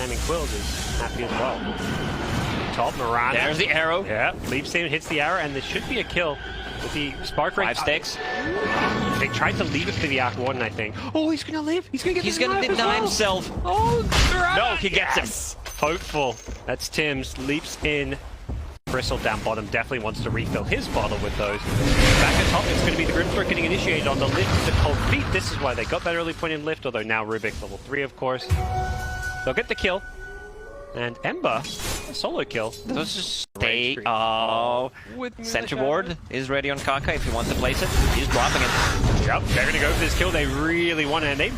Standing Quills is happy as well. Top, Mirana. There's the arrow. Yeah, leaps in, hits the arrow, and there should be a kill with the Spark Ray. 5 sticks. They tried to leave it for the Arc Warden, I think. Oh, he's gonna live. He's gonna get. He's gonna deny himself. Oh, Mirana. No, he gets him. Hopeful. That's Tim's. Leaps in. Bristle down bottom definitely wants to refill his bottle with those. Back at top, it's going to be the Grimstroke getting initiated on the lift to Cold Feet. This is why they got that early point in lift, although now Rubik level 3, of course. They'll get the kill. And Ember, a solo kill. Let's just stay. Oh, center board is ready on Kaka if he wants to place it. He's dropping it. Yep, they're going to go for this kill. They really want it, and they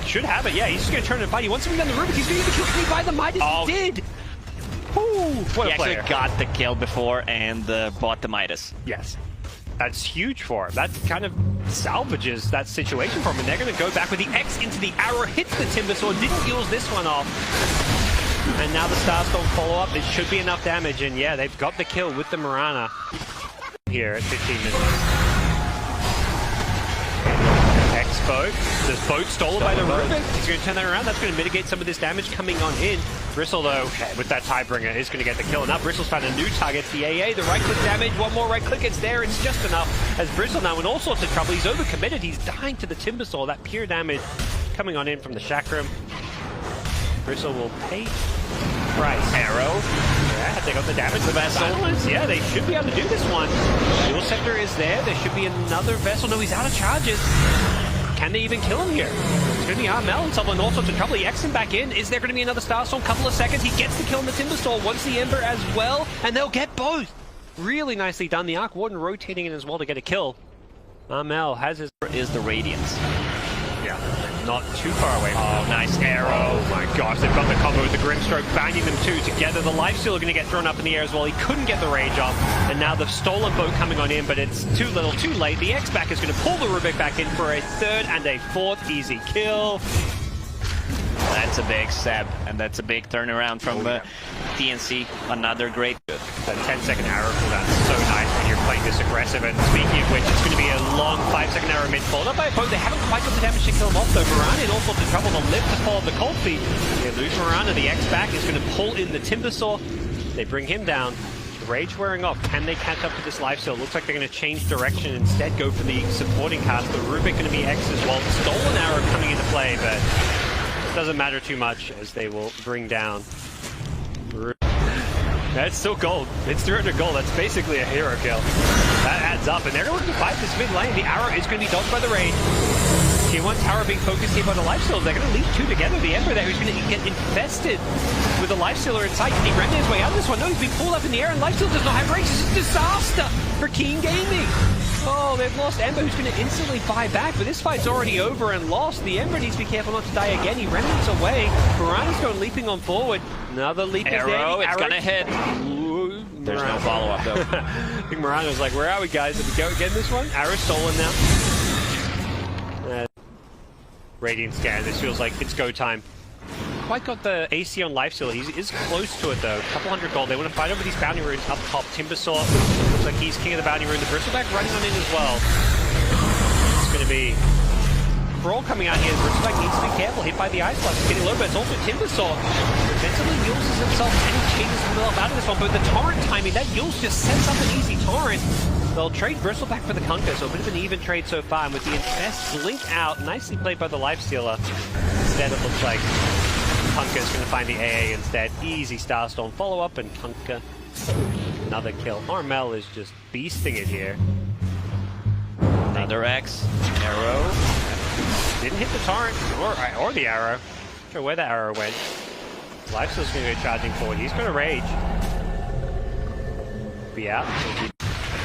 should have it. Yeah, he's just going to turn and fight. He wants to bring down the Rubik. He's going to get the kill 3 by the Midas. Oh. He did. Ooh, what he a player. actually got the kill before and bought the Midas. Yes. That's huge for him. That kind of salvages that situation for him. And they're going to go back with the X into the arrow, hits the Timber Sword, didn't use this one off. And now the Starstorm follow-up. It should be enough damage. And yeah, they've got the kill with the Mirana here at 15 minutes. X-Boat. This boat stolen by the Rubik. He's going to turn that around. That's going to mitigate some of this damage coming on in. Bristle, though, with that Tidebringer, is going to get the kill. And now Bristle's found a new target. The AA, the right-click damage. One more right-click. It's there. It's just enough. As Bristle now in all sorts of trouble. He's overcommitted. He's dying to the Timbersaw. That pure damage coming on in from the Chakram. Bristle will pay price. Arrow. Yeah, they got the damage. The vessel. Yeah, they should be able to do this one. Dual Scepter is there. There should be another vessel. No, he's out of charges. Can they even kill him here? It's going to be Armel and someone in all sorts of trouble. He X's him back in. Is there going to be another Starstorm? Couple of seconds. He gets the kill on the Timbersaw. Wants the Ember as well. And they'll get both. Really nicely done. The Arc Warden rotating in as well to get a kill. Armel has his... Is the Radiance. Yeah, not too far away. Oh, nice arrow. Oh my gosh, they've got the combo with the Grimstroke, binding them two together. The Lifesteal are going to get thrown up in the air as well. He couldn't get the Rage off. And now the stolen boat coming on in, but it's too little, too late. The X-Back is going to pull the Rubik back in for a third and a fourth easy kill. That's a big Seb, and that's a big turnaround from TNC. Another great. That 10-second arrow cooldown is so nice when you're playing this aggressive. And speaking of which, it's going to be a long 5-second arrow mid followed up by a boat. They haven't quite got the damage to kill him off though. Mirana in all sorts of trouble. The lift to follow the Cold Feet. They lose Mirana. The X-Back is going to pull in the Timbersaw. They bring him down. The Rage wearing off. Can they catch up to this Lifesteal? Looks like they're going to change direction. Instead go for the supporting cast. The Rubik going to be X as well. The stolen arrow coming into play, but it doesn't matter too much as they will bring down That's still gold. It's 300 gold. That's basically a hero kill. That adds up. And they're going to fight this mid lane. The arrow is going to be dodged by the Rage. T1 tower being focused here by the Lifesteal. They're going to leave two together. The Emperor there who's going to get infested with the Lifestealer inside. Can he render his way out of this one? No, he's being pulled up in the air and Lifesteal does not have Rage. This is a disaster for Keen Gaming. Oh, they've lost Ember, who's going to instantly buy back, but this fight's already over and lost. The Ember needs to be careful not to die again. He renders away. Mirana's going leaping on forward. Another leap arrow, is there. It's going to hit. Ooh, there's no follow-up, though. I think Mirana was like, where are we, guys? Did we go again this one? Arrow stolen now. Radiant scan. This feels like it's go time. Quite got the AC on Lifesteal. He is close to it though. Couple hundred gold. They want to fight over these bounty runes up top. Timbersaw looks like he's king of the bounty rune. The Bristleback running on in as well. It's going to be Brawl coming out here. The Bristleback needs to be careful. Hit by the Ice Blast. It's getting low, but it's also Timbersaw. Defensively, Yules himself and changes himself out of this one. But the torrent timing, that Yules just sets up an easy torrent. They'll trade Bristleback for the Conquer, so a bit of an even trade so far. And with the Infest blink out, nicely played by the Lifestealer. Instead, it looks like Kunka's going to find the AA instead. Easy Starstorm follow-up, and Kunka another kill. Armel is just beasting it here. Another X. Arrow. Didn't hit the torrent, or the arrow. Not sure where that arrow went. Lifesteal's going to go charging forward. He's going to Rage. Be out.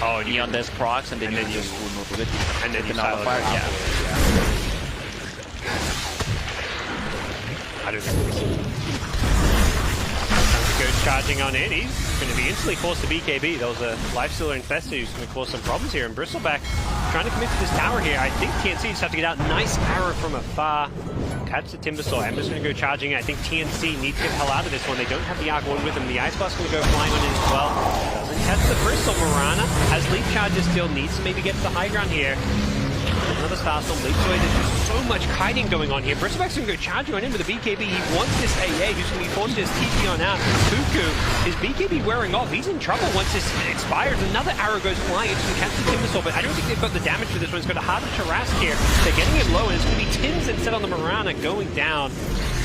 Oh, he on this procs, and then you just remove it. And then you silent fire. Yeah. I don't think goes charging on in. He's going to be instantly forced to BKB. There was a Lifestealer infested who's going to cause some problems here. And Bristleback trying to commit to this tower here. I think TNC just have to get out. Nice arrow from afar. Catch the Timbersaw. Ember's going to go charging. I think TNC needs to get the hell out of this one. They don't have the Arc Warden with them. The Ice Blast going to go flying on in as well. Doesn't catch the Bristle. Mirana has leap charges still. Needs to maybe get to the high ground here. Another Starstorm leaps away. There's just so much kiting going on here. Bristleback's going to go charging on in with a BKB. He wants this AA, who's going to be forced to his TP on out. Cuckoo, his BKB wearing off. He's in trouble once this expires. Another arrow goes flying. It's going to cancel Timbersaw, but I don't think they've got the damage for this one. It's got a harder Tarrasque here. They're getting it low, and it's going to be Tims instead on the Marana going down.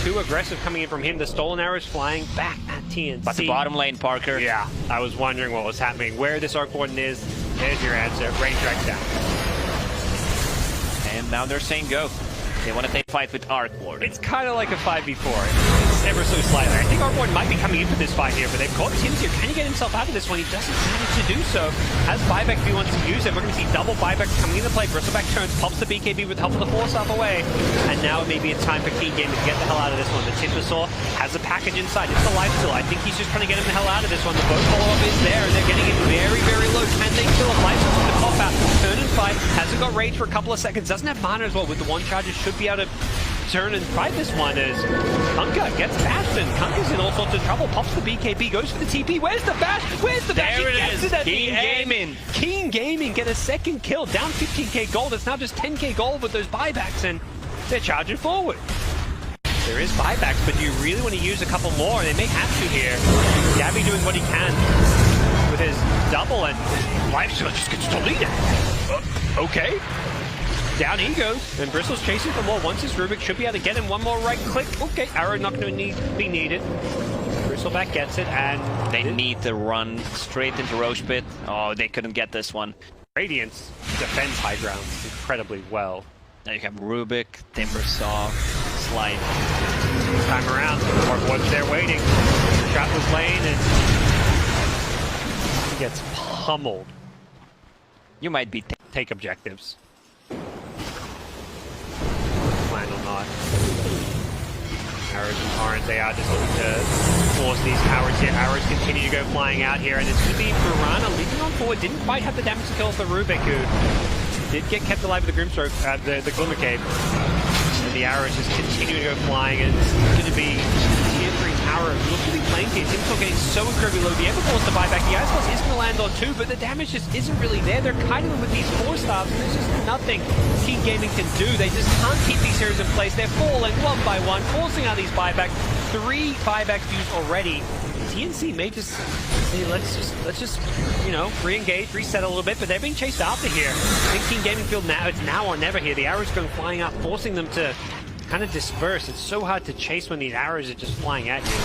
Too aggressive coming in from him. The stolen arrows flying back at TNC. But the bottom lane, Parker. Yeah, I was wondering what was happening. Where this Arc Warden is, there's your answer. Range Drag's down. And now they're saying go. They want to take fight with Arc Warden. It's kind of like a 5v4. It's ever so slightly. I think Arc Warden might be coming in for this fight here, but they've caught Tims here. Can he get himself out of this one? He doesn't manage to do so. As buyback, if he wants to use it, we're going to see double buyback coming into play. Bristleback turns, pops the BKB with help of the Force off away. And now maybe it's time for Keen Gaming to get the hell out of this one. The Timbersaw has a package inside. It's the lifesteal. I think he's just trying to get him the hell out of this one. The boat follow-up is there, and they're getting it very, very low. Can they kill him? Lifesteal's going to pop out. Turn and fight. Hasn't got rage for a couple of seconds. Doesn't have mana as well. With the one charger, should be able to turn and fight this one as Kunkka gets bashed, and Kunkka's in all sorts of trouble. Pops the BKB, goes for the TP. Where's the bash? Where's the bash? There he it gets is. it at Keen the Gaming. end. Keen Gaming get a second kill, down 15k gold. It's now just 10k gold with those buybacks, and they're charging forward. There is buybacks, but you really want to use a couple more. They may have to here. Gabby doing what he can with his double, and Lifesteal just gets deleted. Okay. Down he goes, and Bristle's chasing for more. Once his Rubik should be able to get him one more right click. Okay, arrow not going to be needed. Bristleback gets it, and They need to run straight into Roche Pit. Oh, they couldn't get this one. Radiance defends high ground incredibly well. Now you have Rubik, Timbersaw, Slide. This time around, Warden's there waiting. Trap was lane, and he gets pummeled. You might be Take objectives. Plan or not. Arrows and Torrent, they are just looking to force these towers here. Arrows continue to go flying out here, and it's going to be Piranha leaping on forward. Didn't quite have the damage to kill for Rubik, who did get kept alive with the Grimstroke, the Glimmer Cape. And the arrows just continue to go flying, and it's going to be tier 3 arrows. Look to be playing here. Timbersaw getting so incredibly low. The Everforce to buy back. The Ice Force is going to land on 2, but the damage just isn't really there. They're kiting them with these 4-stars, and there's just nothing Keen Gaming can do. They just can't keep these heroes in place. They're falling one by one, forcing out these buybacks. 3 buybacks used already. TNC may just say, let's just, you know, re-engage, reset a little bit, but they're being chased after here. I think Keen Gaming feel now it's now or never here. The arrows going flying up, forcing them to kind of disperse. It's so hard to chase when these arrows are just flying at you.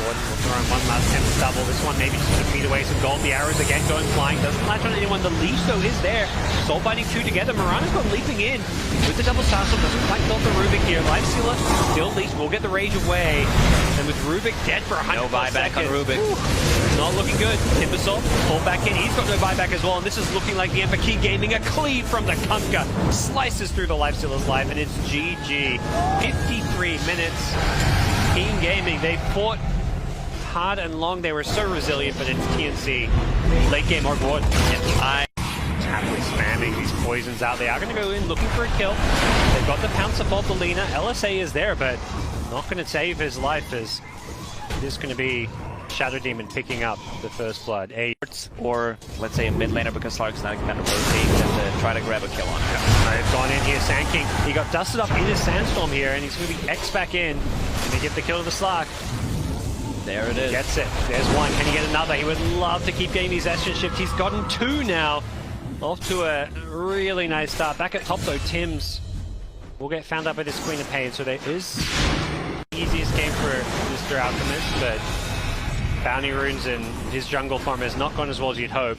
Warden will throw in one last Tempest double. This one maybe just to feed away some gold. The arrows again going flying. Doesn't latch on anyone. The leash though is there. Soul binding 2 together. Marana's gone leaping in with the double Starstorm. Doesn't quite kill the Rubik here. Lifestealer still leash. Will get the rage away. And with Rubik dead for 100 no buyback on Rubik. Not looking good. Timbersaw pull back in. He's got no buyback as well. And this is looking like the end for Keen Gaming. A cleave from the Kunkka. Slices through the Lifestealer's life, and it's GG. 53 minutes. Keen Gaming, they fought hard and long. They were so resilient, but it's TNC. Late game Arc Warden. I happily spamming these poisons out. They are going to go in looking for a kill. They've got the Pouncer for the Lina. LSA is there, but not going to save his life, as it is going to be Shadow Demon picking up the first blood. Or let's say a mid laner, because Slark's not going to rotate and try to grab a kill on him. They've gone in here. Sand King, he got dusted up in his Sandstorm here, and he's going to be X back in. And they get the kill to the Slark. There it is. Gets it. There's one. Can he get another? He would love to keep getting these Essence Shift. He's gotten 2 now. Off to a really nice start. Back at top though, Tims will get found up with his Queen of Pain. So there is the easiest game for Mr. Alchemist, but Bounty Runes and his jungle farm has not gone as well as you'd hope.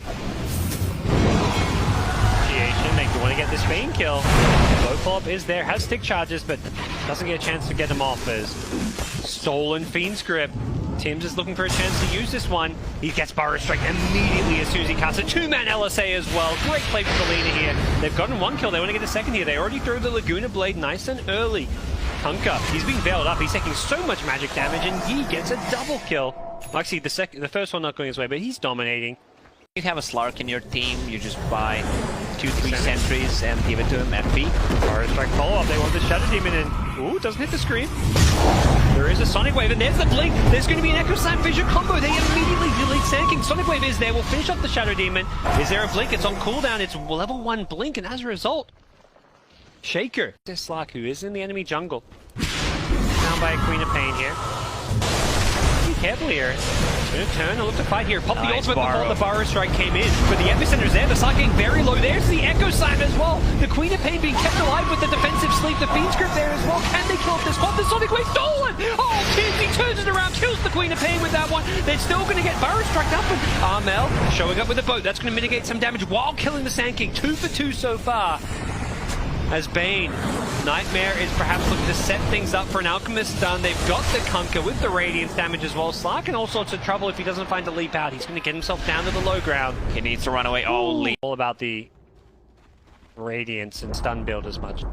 They want to get this Fiend kill. Low follow-up is there, has stick charges, but doesn't get a chance to get him off as stolen Fiend script. Tims is looking for a chance to use this one. He gets Burrow Strike immediately as soon as he casts a 2-man LSA as well. Great play from the Lina here. They've gotten 1 kill. They want to get a second here. They already threw the Laguna Blade nice and early. Kunkka, he's being bailed up. He's taking so much magic damage, and he gets a double kill. Actually, the first one not going his way, but he's dominating. You have a Slark in your team, you just buy 2-3 sentries and give it to him FP. Fire strike follow-up. They want the Shadow Demon in. Ooh, doesn't hit the screen. There is a Sonic Wave, and there's the Blink. There's going to be an Echo Slam Fissure combo. They immediately delete Sand King. Sonic Wave is there. We'll finish off the Shadow Demon. Is there a Blink? It's on cooldown. It's level 1 Blink, and as a result, Shaker. This Slark, who is in the enemy jungle. Down by a Queen of Pain here. Be careful here. Gonna turn and look to fight here. Pop the ultimate before the Burrow Strike came in. But the epicenter is there. The Slark getting very low. There's the Echo Slam as well. The Queen of Pain being kept alive with the defensive sleep. The Fiend Script there as well. Can they kill off this one? The Sonic Wave stolen! Oh, TNC turns it around, kills the Queen of Pain with that one. They're still going to get Burrow Struck up. And Armel showing up with a boat. That's going to mitigate some damage while killing the Sand King. 2 for 2 so far. As Bane, Nightmare is perhaps looking to set things up for an Alchemist stun. They've got the Kunkka with the Radiance damage as well. Slark in all sorts of trouble if he doesn't find a leap out. He's going to get himself down to the low ground. He needs to run away. Oh, leap. All about the Radiance and stun build as much.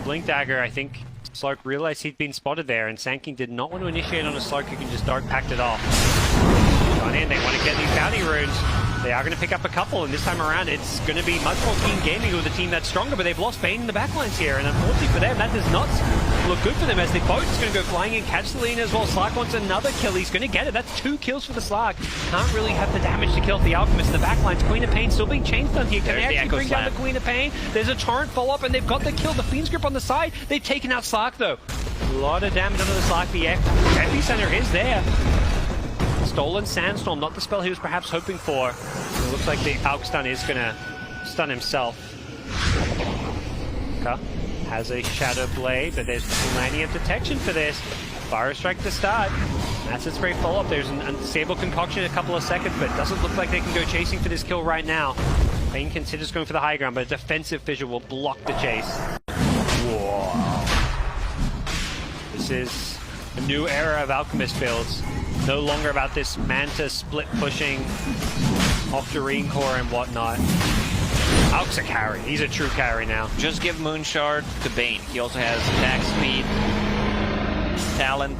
Blink Dagger, I think Slark realized he'd been spotted there, and Sand King did not want to initiate on a Slark who can just dark packed it off. Gone in, they want to get these bounty runes. They are going to pick up a couple, and this time around it's going to be much more team gaming with a team that's stronger, but they've lost Bane in the backlines here, and unfortunately for them, that does not look good for them as the boat is going to go flying in, catch the lean as well. Slark wants another kill. He's going to get it. That's 2 kills for the Slark. Can't really have the damage to kill the Alchemist in the backlines. Queen of Pain still being chain stunned here. Can they actually bring down the Queen of Pain? There's a torrent follow-up, and they've got the kill. The Fiend's Grip on the side. They've taken out Slark, though. A lot of damage under the Slark. The epicenter is there. Stolen Sandstorm, not the spell he was perhaps hoping for. It looks like the Alch stun is going to stun himself. Okay. Has a Shadow Blade, but there's plenty of detection for this. Fire Strike to start. Acid Spray follow-up. There's an unstable concoction in a couple of seconds, but it doesn't look like they can go chasing for this kill right now. Bane considers going for the high ground, but a defensive fissure will block the chase. Whoa. This is a new era of Alchemist builds. No longer about this Manta split pushing Octarine Core and whatnot. Alch's a carry. He's a true carry now. Just give Moonshard to Bane. He also has attack speed, talent.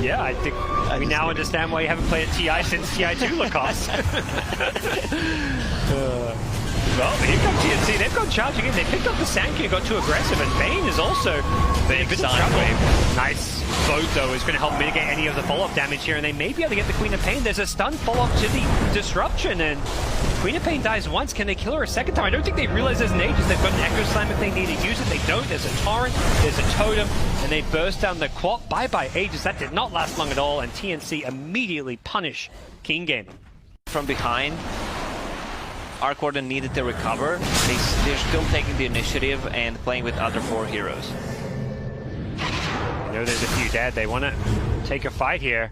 Yeah, I think we now understand why you haven't played at TI since TI2 Lacoste. Well, here comes TNC. They've gone charging in. They picked up the Sand King, got too aggressive, and Bane is also big trouble. Nice boat, though, is going to help mitigate any of the follow-up damage here, and they may be able to get the Queen of Pain. There's a stun follow-up to the Disruption, and Queen of Pain dies once. Can they kill her a second time? I don't think they realize there's an Aegis. They've got an Echo Slam if they need to use it. They don't. There's a Torrent, there's a Totem, and they burst down the Quap. Bye-bye Aegis. That did not last long at all, and TNC immediately punish King Gaming. From behind, Arc Warden needed to recover. They're still taking the initiative and playing with other 4 heroes. I know there's a few dead. They want to take a fight here.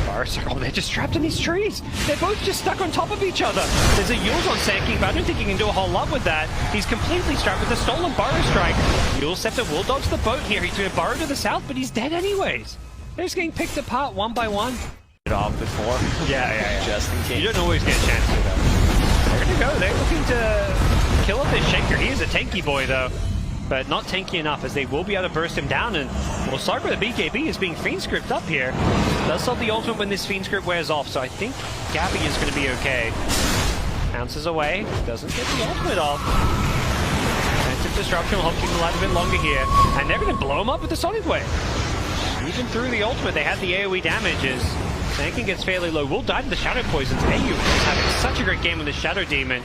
Oh, they're just trapped in these trees. They're both just stuck on top of each other. There's a Yule's on Sand King, but I don't think he can do a whole lot with that. He's completely strapped with a stolen Burrow Strike. Yule Scepter will dodge the boat here. He's going to burrow to the south, but he's dead anyways. They're just getting picked apart one by one. Off before. Yeah. Just in case. You don't always get a chance to, though. They're going to go. They're looking to kill off this Shaker. He is a tanky boy, though. But not tanky enough, as they will be able to burst him down. And we'll start with the BKB is being Fiend Script up here. Does solve the ultimate when this Fiend Script wears off, so I think Gabby is going to be okay. Bounces away, doesn't get the ultimate off. Defensive Disruption will help keep him alive a bit longer here. And they're going to blow him up with the Sonic Wave. Even through the ultimate, they had the AoE damages. Sand King gets fairly low. Will die to the Shadow Poisons. AU is having such a great game with the Shadow Demon.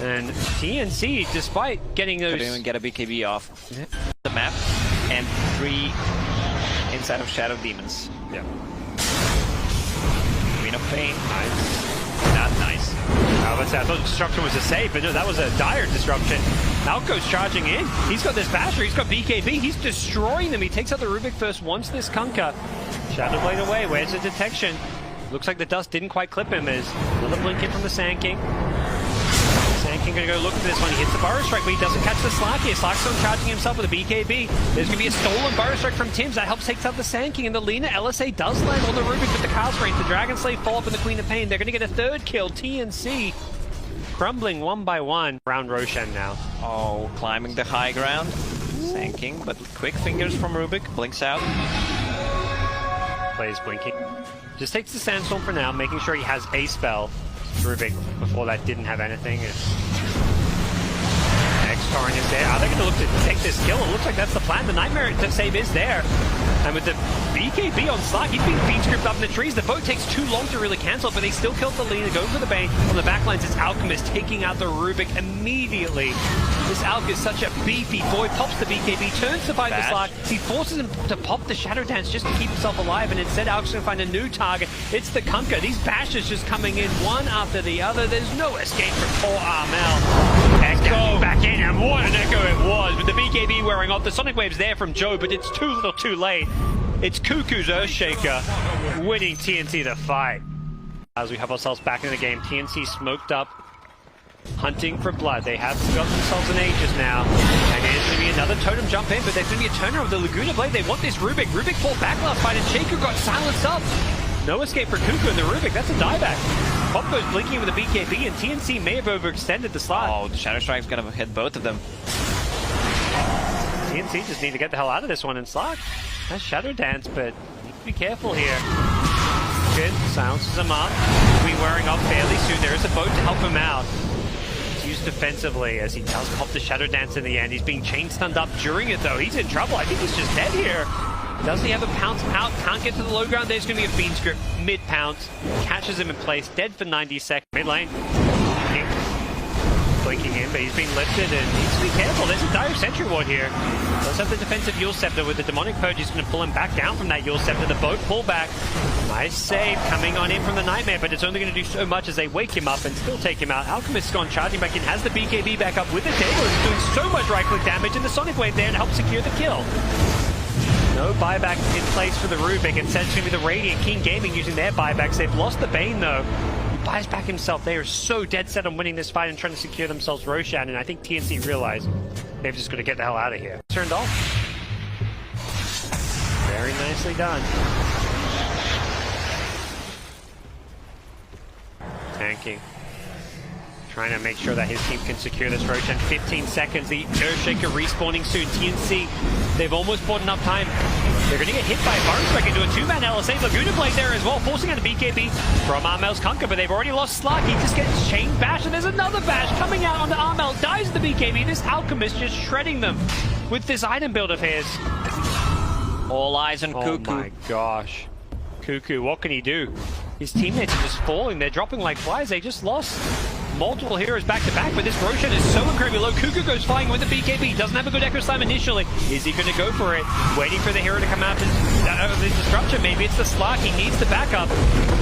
And TNC, despite getting those... Couldn't even get a BKB off the map, and 3 inside of Shadow Demons. Yeah. Queen of Pain, nice. Not nice. I thought Disruption was a save, but no, that was a dire Disruption. Malco's charging in. He's got this Basher, he's got BKB, he's destroying them. He takes out the Rubik first, wants this Kunkka. Shadow Blade away, where's the detection? Looks like the dust didn't quite clip him as another blink hit from the Sand King. Sand King gonna go look for this one. He hits the Burrow Strike, but he doesn't catch the Slark here. Slark's still charging himself with a BKB. There's gonna be a stolen Burrow Strike from Tim's. That helps take out the Sand King, and the Lina LSA does land on the Rubik with the cast range. The Dragon Slave fall up in the Queen of Pain. They're gonna get a 3rd kill. TNC crumbling one by one. Round Roshan now. Oh, climbing the high ground. Sand King, but quick fingers from Rubik. Blinks out. Plays blinking. Just takes the Sandstorm for now, making sure he has a spell. Rubik before that didn't have anything. X-Torrent is there. Are they going to look to take this kill? It looks like that's the plan. The Nightmare to save is there. And with the BKB on Slark, he's being feed scripted up in the trees. The boat takes too long to really cancel, but they still killed the leader, going for the Bane. On the backlines, it's Alchemist taking out the Rubik immediately. This Alk is such a beefy boy. Pops the BKB, turns to fight the Slark. He forces him to pop the Shadow Dance just to keep himself alive, and instead Alk's going to find a new target. It's the Kunkka. These bashes just coming in one after the other. There's no escape from poor Armel. Echo back in, and what an echo it was, with the BKB wearing off. The Sonic Wave's there from Joe, but it's too little too late. It's Cuckoo's Earthshaker winning TNC the fight. As we have ourselves back in the game, TNC smoked up, hunting for blood. They have got themselves an Aegis now, and there's going to be another totem jump in, but there's going to be a turner of the Laguna Blade. They want this Rubik. Rubik fought back last fight, and Shaker got silenced up. No escape for Cuckoo and the Rubik. That's a dieback. Pop goes blinking with a BKB, and TNC may have overextended the slot. Oh, the Shadow Strike's going to hit both of them. TNC just need to get the hell out of this one, and Slark has Shadow Dance, but need to be careful here. Good, silences him up. He'll be wearing off fairly soon. There is a boat to help him out. It's used defensively as he does pop the Shadow Dance in the end. He's being chain stunned up during it though. He's in trouble. I think he's just dead here. Doesn't he have a pounce out? Can't get to the low ground. There's going to be a Fiend Script mid-pounce. Catches him in place. Dead for 90 seconds. Mid lane. Blinking in, but he's been lifted and needs to be careful. There's a Dire Sentry Ward here. Does have the defensive Yule Scepter with the Demonic Purge. He's going to pull him back down from that Yule Scepter. The boat pull back. Nice save coming on in from the Nightmare, but it's only going to do so much as they wake him up and still take him out. Alchemist's gone charging back in, has the BKB back up with the table. He's doing so much right-click damage, and the Sonic Wave there to help secure the kill. No buyback in place for the Rubik. Instead, it's going to be the Radiant. King Gaming using their buybacks. They've lost the Bane, though. He buys back himself. They are so dead set on winning this fight and trying to secure themselves Roshan, and I think TNC realize they've just got to get the hell out of here. Turned off. Very nicely done. Tanking. Trying to make sure that his team can secure this Roshan. 15 seconds, the Earthshaker respawning soon. TNC, they've almost bought enough time. They're going to get hit by Barnstrike into a two-man LSA. Laguna Blade there as well, forcing out a BKB from Armel's Kunkka, but they've already lost Slark. He just gets chain bash, and there's another bash coming out onto Armel. Dies the BKB. This Alchemist just shredding them with this item build of his. All eyes on Cuckoo. Oh my gosh. Cuckoo, what can he do? His teammates are just falling. They're dropping like flies. They just lost multiple heroes back to back, but this Roshan is so incredibly low. Cuckoo goes flying with the BKB. Doesn't have a good Echo Slam initially. Is he going to go for it? Waiting for the hero to come out of the disruption. Maybe it's the Slark. He needs the backup.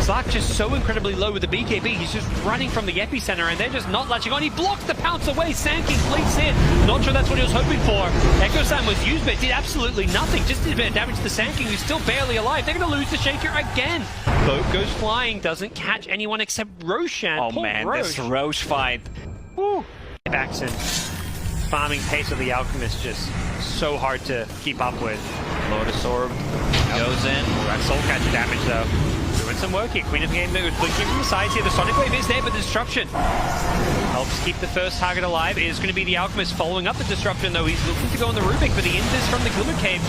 Slark just so incredibly low with the BKB. He's just running from the epicenter, and they're just not latching on. He blocks the pounce away. Sandking fleets in. Not sure that's what he was hoping for. Echo Slam was used, but it did absolutely nothing. Just did a bit of damage to the Sandking, who's still barely alive. They're going to lose the Shaker again. Boat goes flying. Doesn't catch anyone except Roshan. Oh Poor man, Roche. this Roche fight. Woo. Backs in. Farming pace of the Alchemist just so hard to keep up with. Lotus Orb goes in. That soul catcher damage though. Doing some work here. Queen of the Game blinking from the sides here. The Sonic Wave is there, but the disruption helps keep the first target alive. It is going to be the Alchemist following up the disruption though. He's looking to go on the Rubik, but the Indus from the Glimmer Cave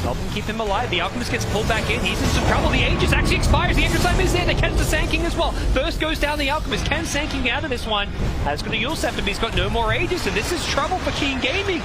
help him keep him alive. The Alchemist gets pulled back in. He's in some trouble. The Aegis actually expires. The Echo Slam is there. They catch the Sandking as well. First goes down the Alchemist. Can Sandking out of this one? Has got a Yule Scepter, but he's got no more Aegis, and this is trouble for King Gaming.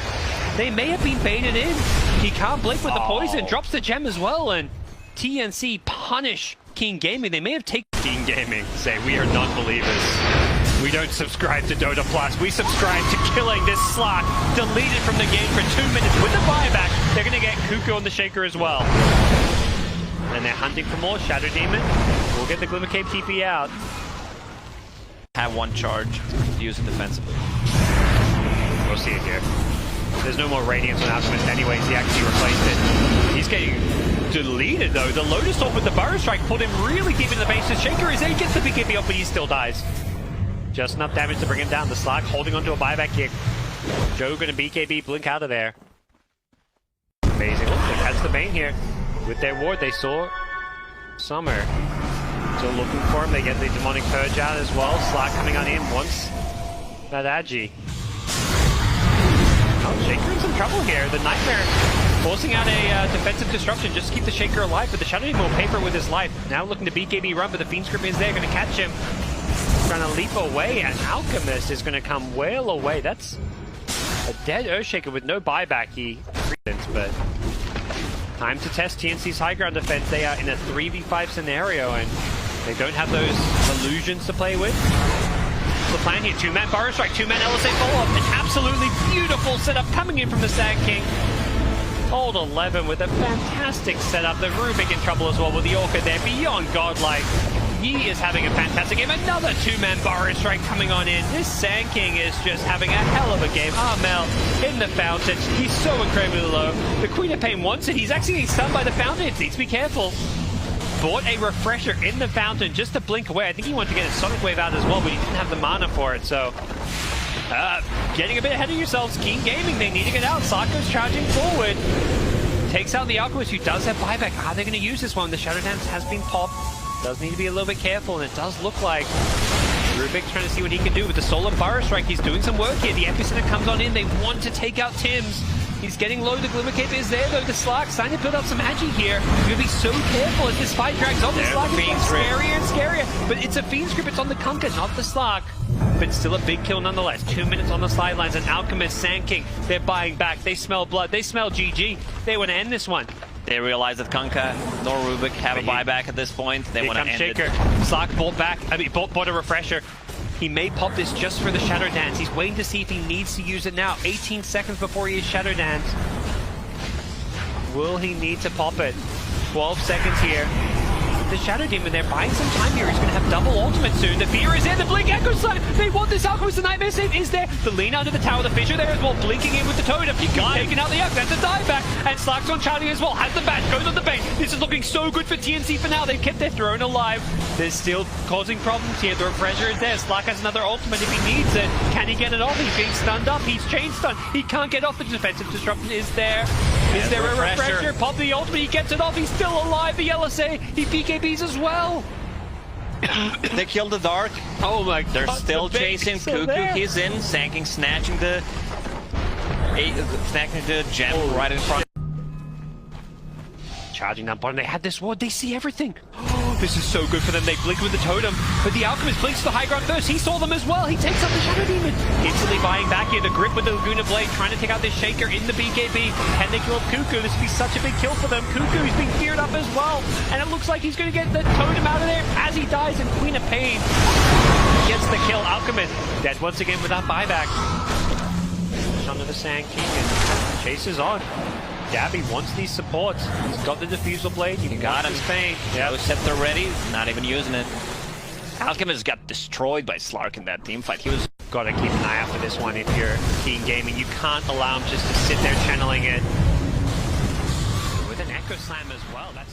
They may have been baited in. He can't blink with the poison. Drops the gem as well, and TNC punish King Gaming. They may have taken King Gaming. Say, we are non-believers. We don't subscribe to Dota Plus. We subscribe to killing this Slark, deleted from the game for 2 minutes with the buyback. They're going to get Cuckoo on the Shaker as well. And they're hunting for more. Shadow Demon will get the Glimmer Cave TP out. Have one charge. Use it defensively. We'll see it here. There's no more Radiance on Alchemist anyways. He actually replaced it. He's getting deleted though. The Lotus Orb with the Burrow Strike pulled him really deep in the base. The Shaker is there. He gets the BKB up, but he still dies. Just enough damage to bring him down. The Slark holding onto a buyback kick. Joe going to BKB blink out of there. Amazing. Look, they catch the Bane here. With their ward, they saw Summer. Still looking for him. They get the Demonic Purge out as well. Slark coming on in once. That Agi. Oh, Shaker in some trouble here. The Nightmare forcing out a defensive disruption just to keep the Shaker alive, but the Shadow Demon will pay for it with his life. Now looking to BKB run, but the Fiend Script is there, going to catch him. trying to leap away, and Alchemist is going to come well away. That's a dead Earthshaker with no buyback. He but time to test TNC's high ground defense. They are in a 3v5 scenario, and they don't have those illusions to play with. The plan here, two-man Burrow Strike, two-man LSA follow-up, an absolutely beautiful setup coming in from the Sand King. Old 11 with a fantastic setup. The Rubik in trouble as well with the Orca there, beyond godlike. Yi is having a fantastic game. Another two-man Burrow Strike coming on in. This Sand King is just having a hell of a game. Armel in the fountain. He's so incredibly low. The Queen of Pain wants it. He's actually getting stunned by the fountain. He needs to be careful. Bought a refresher in the fountain just to blink away. I think he wanted to get a Sonic Wave out as well, but he didn't have the mana for it, so... getting a bit ahead of yourselves. Keen Gaming, they need to get out. Sarko's charging forward. Takes out the Alchemist, who does have buyback. Are they going to use this one? The Shadow Dance has been popped. Does need to be a little bit careful, and it does look like Rubik's trying to see what he can do with the Solar Burrow Strike. He's doing some work here. The Epicenter comes on in. They want to take out Tims. He's getting low. The Glimmer Cape is there, though. The Slark starting to build up some Agi here. You're going to be so careful as this fight drags on. The Slark is getting scarier and scarier. But it's a Fiend's Grip. It's on the Kunkka, not the Slark. But still a big kill nonetheless. 2 minutes on the sidelines. And Alchemist, Sand King, they're buying back. They smell blood. They smell GG. They want to end this one. They realize that Kunkka nor Rubik have a buyback at this point. They want to end Shaker. it. Slark bought a refresher. He may pop this just for the Shadow Dance. He's waiting to see if he needs to use it now. 18 seconds before he is Shadow Dance. Will he need to pop it? 12 seconds here. The Shadow Demon, they're buying some time here. He's going to have double ultimate soon. The Fear is there. The Blink Echo Slam. They want this Alchemist. The Nightmare Save is there. The lean under the tower. The Fissure there as well. Blinking in with the Totem. You got taking out the X. That's a dieback. And Slark's on Charlie as well. Has the bat. Goes on the bait. This is looking so good for TNC for now. They've kept their throne alive. They're still causing problems here. The Refresher is there. Slark has another ultimate if he needs it. Can he get it off? He's being stunned up. He's chain stunned. He can't get off. The defensive disruption is there. Is there a refresher? Pop the ultimate. He gets it off. He's still alive. The LSA. He PKBs as well. They killed the Dark. Oh my god. They're still chasing Cuckoo. He's in. Sand King snatching the gem right in front. Charging down bottom. They had this ward. They see everything. Oh, this is so good for them. They blink with the Totem. But the Alchemist blinks the high ground first. He saw them as well. He takes out the Shadow Demon. Instantly buying back here. The grip with the Laguna Blade. Trying to take out this Shaker in the BKB. Can they kill Cuckoo? This would be such a big kill for them. Cuckoo is being geared up as well. And it looks like he's going to get the Totem out of there as he dies. And Queen of Pain gets the kill. Alchemist dead once again without buyback. Under the Sand King and chases on. Gabby wants these supports. He's got the Diffusal Blade. You got him. Pain. Yeah, Scepter ready. Not even using it. Alchemist got destroyed by Slark in that team fight. He was... Got to keep an eye out for this one if you're Keen Gaming. You can't allow him just to sit there channeling it. With an Echo Slam as well. That's